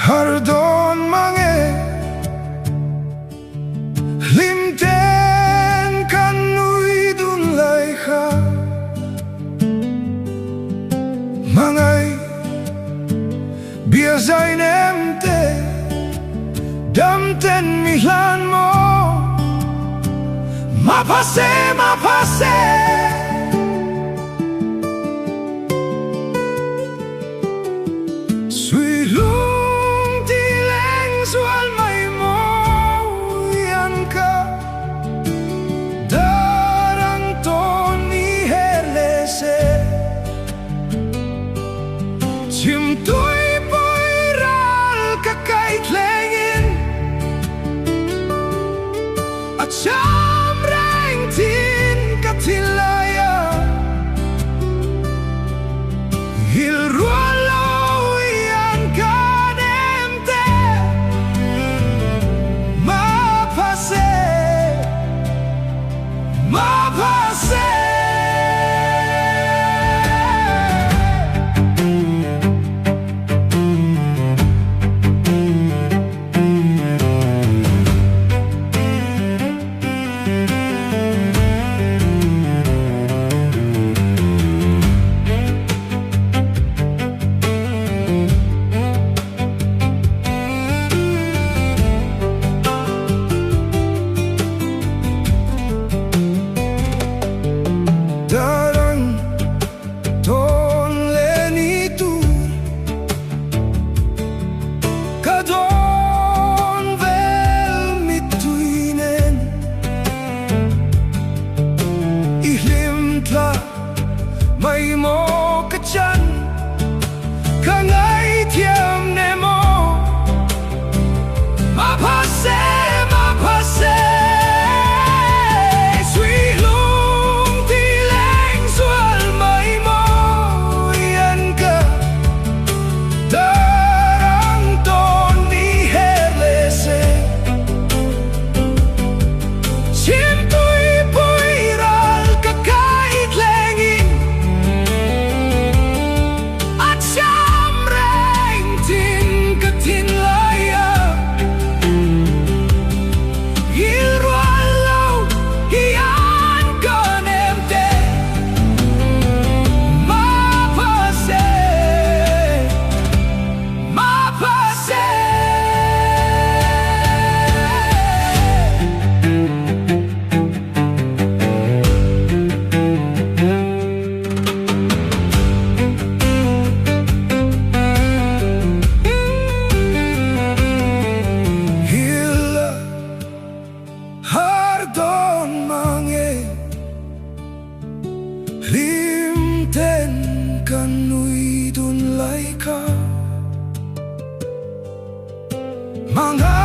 Hardon mange limten kanui dun lai kha mangai bia zai nemte damten mihlan mo Maphasy Cham reng tin ka tilaya hil rualo yang kanemte Maphasy mai mo ka chan ka ngai thiam ne mo Maphasy sui lung ti leng sual mai mo yan ka darang ton ni herlese chim tui pui ral ka kait lengin limten kanui dun lai kha mangai